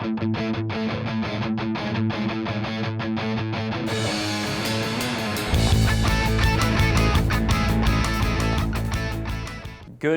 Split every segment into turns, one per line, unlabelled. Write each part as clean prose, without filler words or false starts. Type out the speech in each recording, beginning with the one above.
Good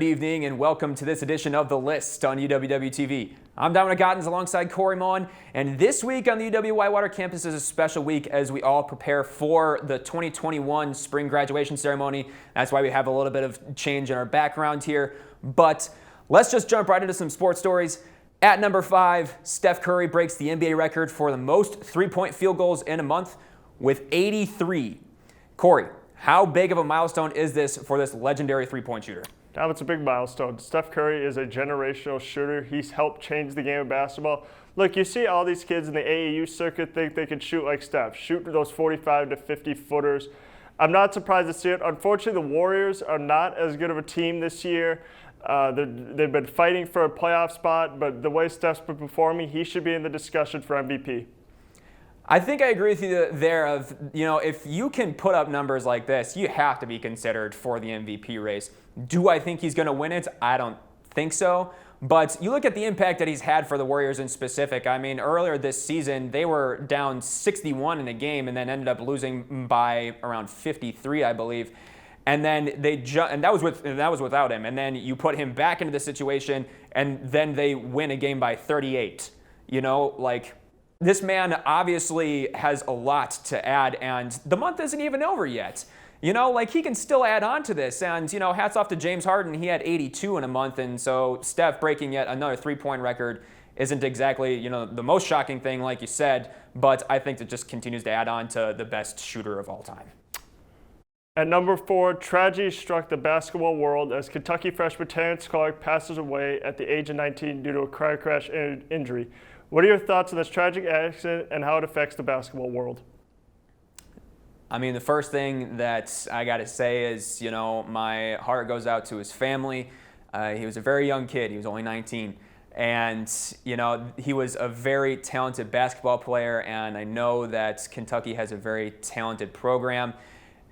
evening and welcome to this edition of The List on UWW-TV. I'm Dominic Ottens alongside Moen, and this week on the UW-Whitewater campus is a special week as we all prepare for the 2021 spring graduation ceremony. That's why we have a little bit of change in our background here, but let's just jump right into some sports stories. At number 5, Steph Curry breaks the NBA record for the most three-point field goals in a month with 83. Corey, how big of a milestone is this for this legendary three-point shooter?
Now it's a big milestone. Steph Curry is a generational shooter. He's helped change the game of basketball. Look, you see all these kids in the AAU circuit think they can shoot like Steph, shoot those 45 to 50 footers. I'm not surprised to see it. Unfortunately, the Warriors are not as good of a team this year. They've been fighting for a playoff spot, but the way Steph's been performing, he should be in the discussion for MVP.
I think I agree with you there of, if you can put up numbers like this, you have to be considered for the MVP race. Do I think he's going to win it? I don't think so. But you look at the impact that he's had for the Warriors in specific. I mean, earlier this season, they were down 61 in a game and then ended up losing by around 53, I believe. And then that was without him. And then you put him back into the situation, and then they win a game by 38. This man obviously has a lot to add, and the month isn't even over yet. He can still add on to this. And, hats off to James Harden. He had 82 in a month, and so Steph breaking yet another three-point record isn't exactly, the most shocking thing, like you said, but I think it just continues to add on to the best shooter of all time.
At number 4, tragedy struck the basketball world as Kentucky freshman Terrence Clarke passes away at the age of 19 due to a car crash injury. What are your thoughts on this tragic accident and how it affects the basketball world?
I mean, the first thing that I got to say is, my heart goes out to his family. He was a very young kid. He was only 19. And, he was a very talented basketball player, and I know that Kentucky has a very talented program.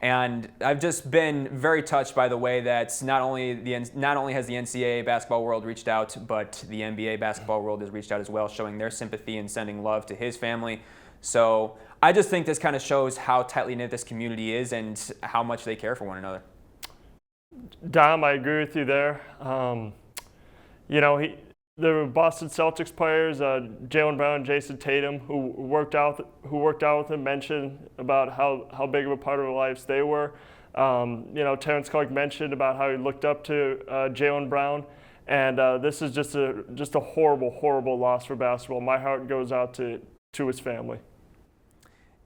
And I've just been very touched by the way that not only has the NCAA basketball world reached out, but the NBA basketball world has reached out as well, showing their sympathy and sending love to his family. So I just think this kind of shows how tightly knit this community is and how much they care for one another.
Dom, I agree with you there. The Boston Celtics players, Jaylen Brown and Jason Tatum, who worked out with him, mentioned about how big of a part of their lives they were. Terrence Clarke mentioned about how he looked up to Jaylen Brown, and this is just a horrible, horrible loss for basketball. My heart goes out to his family.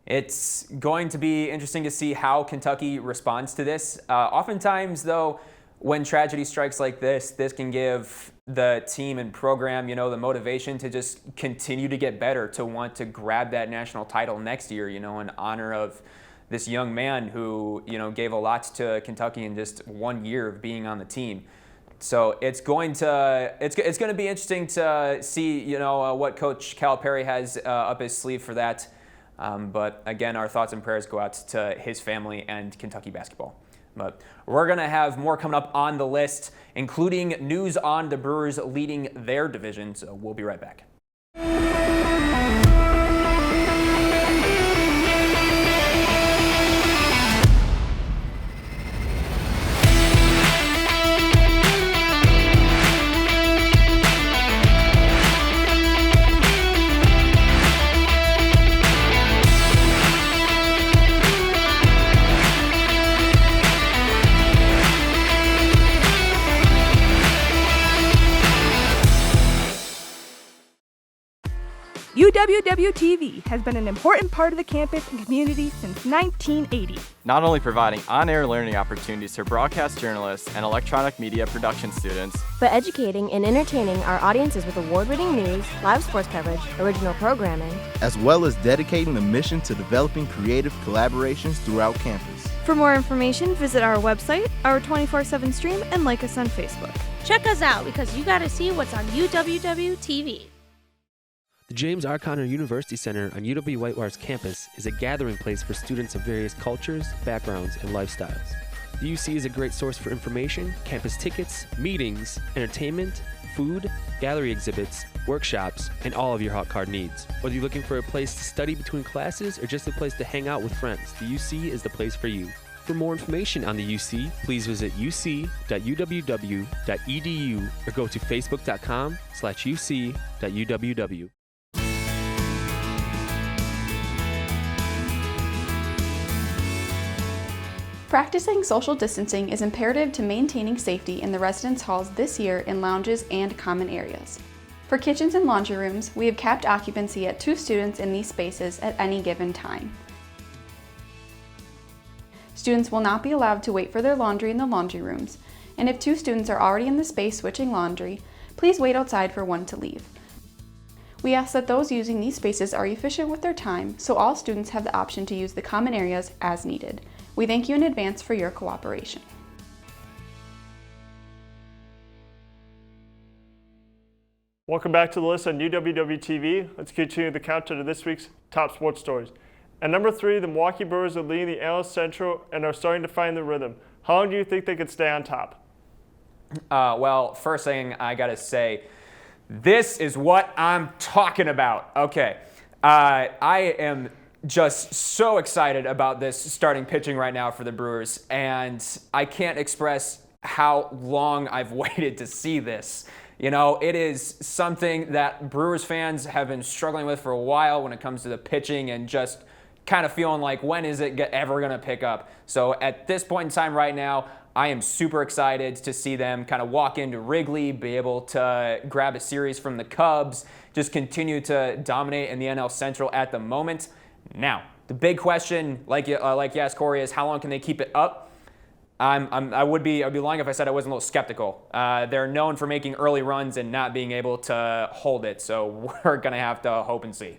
It's going to be interesting to see how Kentucky responds to this. Oftentimes, though, when tragedy strikes like this can give the team and program, the motivation to just continue to get better, to want to grab that national title next year, in honor of this young man who, gave a lot to Kentucky in just 1 year of being on the team. So it's going to be interesting to see, what Coach Calipari has up his sleeve for that. But again, our thoughts and prayers go out to his family and Kentucky basketball. But we're going to have more coming up on the list, including news on the Brewers leading their division. So we'll be right back.
UWW-TV has been an important part of the campus and community since 1980.
Not only providing on-air learning opportunities for broadcast journalists and electronic media production students,
but educating and entertaining our audiences with award-winning news, live sports coverage, original programming,
as well as dedicating the mission to developing creative collaborations throughout campus.
For more information, visit our website, our 24/7 stream, and like us on Facebook.
Check us out because you gotta see what's on UWW-TV.
The James R. Conner University Center on UW-Whitewater's campus is a gathering place for students of various cultures, backgrounds, and lifestyles. The UC is a great source for information, campus tickets, meetings, entertainment, food, gallery exhibits, workshops, and all of your hot card needs. Whether you're looking for a place to study between classes or just a place to hang out with friends, the UC is the place for you. For more information on the UC, please visit uc.uww.edu or go to facebook.com/uc.uww.
Practicing social distancing is imperative to maintaining safety in the residence halls this year in lounges and common areas. For kitchens and laundry rooms, we have capped occupancy at 2 students in these spaces at any given time. Students will not be allowed to wait for their laundry in the laundry rooms, and if 2 students are already in the space switching laundry, please wait outside for one to leave. We ask that those using these spaces are efficient with their time, so all students have the option to use the common areas as needed. We thank you in advance for your cooperation.
Welcome back to the list on UWW-TV. Let's continue the countdown to this week's top sports stories. At number 3, the Milwaukee Brewers are leading the AL Central and are starting to find the rhythm. How long do you think they could stay on top?
Well, first thing I gotta say, this is what I'm talking about. Okay, I am just so excited about this starting pitching right now for the Brewers, and I can't express how long I've waited to see this. You know, it is something that Brewers fans have been struggling with for a while when it comes to the pitching and just kind of feeling like, when is it ever going to pick up? So at this point in time right now, I am super excited to see them kind of walk into Wrigley, be able to grab a series from the Cubs, just continue to dominate in the NL Central at the moment. Now, the big question, like you asked Corey, is how long can they keep it up? I'd be lying if I said I wasn't a little skeptical. They're known for making early runs and not being able to hold it, so we're going to have to hope and see.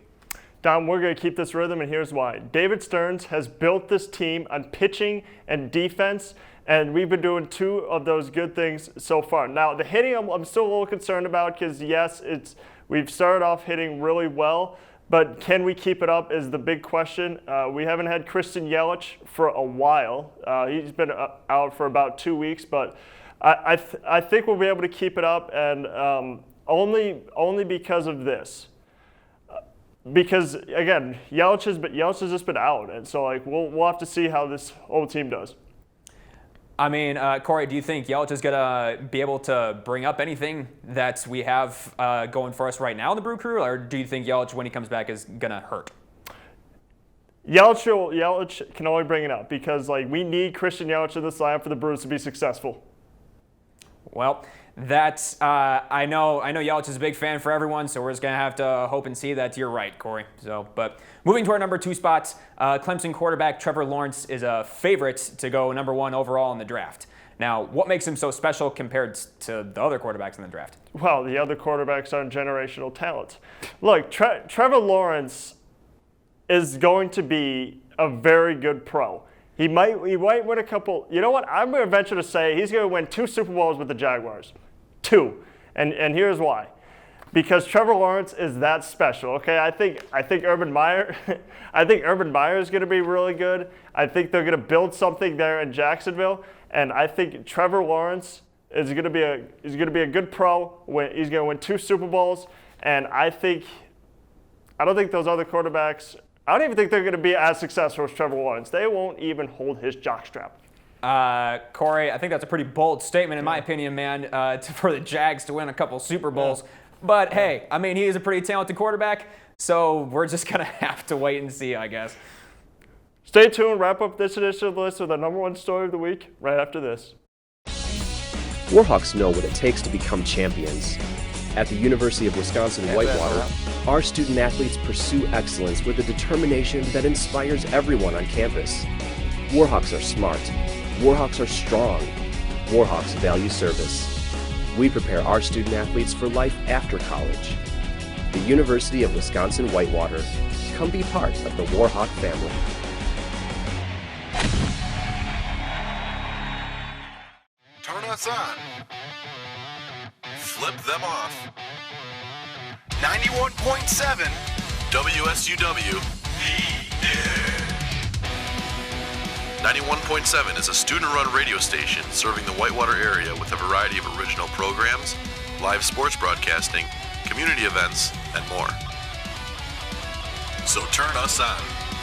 Dom, we're going to keep this rhythm, and here's why. David Stearns has built this team on pitching and defense, and we've been doing 2 of those good things so far. Now, the hitting I'm still a little concerned about because, yes, we've started off hitting really well, but can we keep it up is the big question. We haven't had Kristen Yelich for a while. He's been out for about 2 weeks, but I think we'll be able to keep it up, and only because of this. Because again, Yelich has just been out, and so we'll have to see how this whole team does.
I mean, Corey, do you think Yelich is gonna be able to bring up anything that we have going for us right now in the Brew Crew, or do you think Yelich, when he comes back, is gonna hurt?
Yelich can only bring it up because we need Kristen Yelich in this lineup for the Brewers to be successful.
Well, that's I know Yelich is a big fan for everyone, so we're just gonna have to hope and see that you're right, Corey. But moving to our number 2 spots, Clemson quarterback Trevor Lawrence is a favorite to go number 1 overall in the draft. Now, what makes him so special compared to the other quarterbacks in the draft?
Well, the other quarterbacks are generational talent. Look, Trevor Lawrence is going to be a very good pro. He might win a couple. You know what? I'm going to venture to say he's going to win 2 Super Bowls with the Jaguars. 2. And here's why. Because Trevor Lawrence is that special. Okay, I think Urban Meyer is going to be really good. I think they're going to build something there in Jacksonville, and I think Trevor Lawrence is going to be a good pro. He's going to win 2 Super Bowls, and I don't think those other quarterbacks. I don't even think they're going to be as successful as Trevor Lawrence. They won't even hold his jockstrap.
Corey, I think that's a pretty bold statement in my opinion, man, for the Jags to win a couple Super Bowls. Yeah. But hey, I mean, he is a pretty talented quarterback, so we're just going to have to wait and see, I guess.
Stay tuned. Wrap up this edition of the list with our number 1 story of the week right after this.
Warhawks know what it takes to become champions. At the University of Wisconsin-Whitewater, our student athletes pursue excellence with a determination that inspires everyone on campus. Warhawks are smart. Warhawks are strong. Warhawks value service. We prepare our student athletes for life after college. The University of Wisconsin-Whitewater. Come be part of the Warhawk family.
Turn us on. Flip them off. 91.7 WSUW. 91.7 is a student-run radio station serving the Whitewater area with a variety of original programs, live sports broadcasting, community events, and more. So turn us on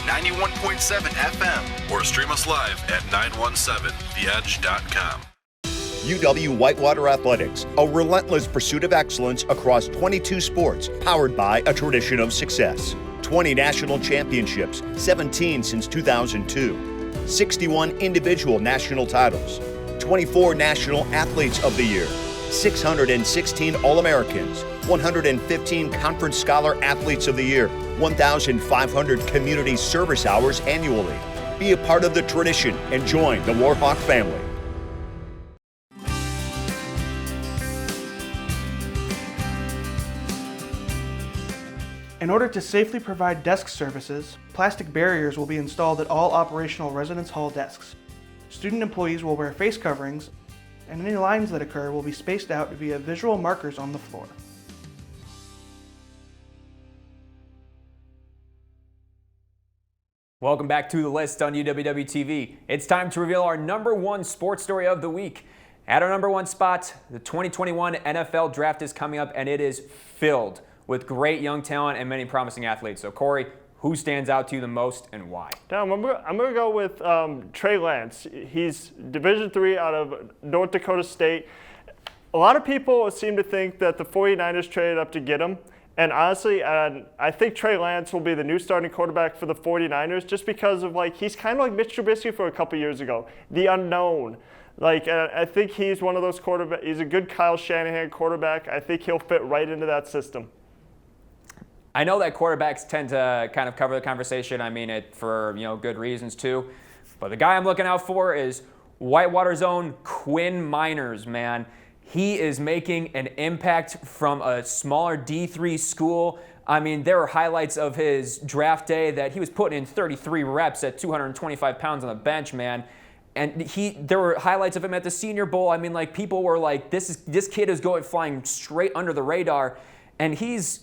91.7 FM or stream us live at 917theedge.com.
UW Whitewater Athletics, a relentless pursuit of excellence across 22 sports, powered by a tradition of success. 20 national championships, 17 since 2002. 61 individual national titles. 24 National Athletes of the Year. 616 All-Americans. 115 Conference Scholar Athletes of the Year. 1,500 community service hours annually. Be a part of the tradition and join the Warhawk family.
In order to safely provide desk services, plastic barriers will be installed at all operational residence hall desks. Student employees will wear face coverings, and any lines that occur will be spaced out via visual markers on the floor.
Welcome back to The List on UWW-TV. It's time to reveal our #1 sports story of the week. At our #1 spot, the 2021 NFL Draft is coming up, and it is filled with great young talent and many promising athletes. So, Corey, who stands out to you the most and why?
I'm going to go with Trey Lance. He's Division III out of North Dakota State. A lot of people seem to think that the 49ers traded up to get him. And honestly, I think Trey Lance will be the new starting quarterback for the 49ers just because of, he's kind of like Mitch Trubisky for a couple years ago, the unknown. I think he's one of those quarterbacks. He's a good Kyle Shanahan quarterback. I think he'll fit right into that system.
I know that quarterbacks tend to kind of cover the conversation. I mean it for good reasons too. But the guy I'm looking out for is Whitewater's own Quinn Miners, man. He is making an impact from a smaller D3 school. I mean, there were highlights of his draft day that he was putting in 33 reps at 225 pounds on the bench, man. And there were highlights of him at the Senior Bowl. I mean, people were like, this kid is flying straight under the radar. And he's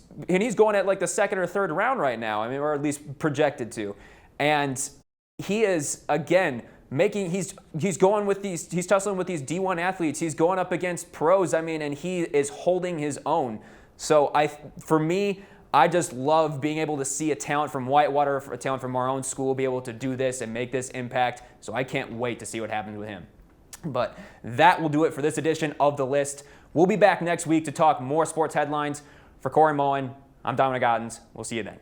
going at the second or third round right now. I mean, or at least projected to. And he is, again, he's tussling with these D1 athletes. He's going up against pros. I mean, and he is holding his own. So for me, I just love being able to see a talent from Whitewater, a talent from our own school, be able to do this and make this impact. So I can't wait to see what happens with him. But that will do it for this edition of The List. We'll be back next week to talk more sports headlines. For Corey Moen, I'm Dominic Ottens. We'll see you then.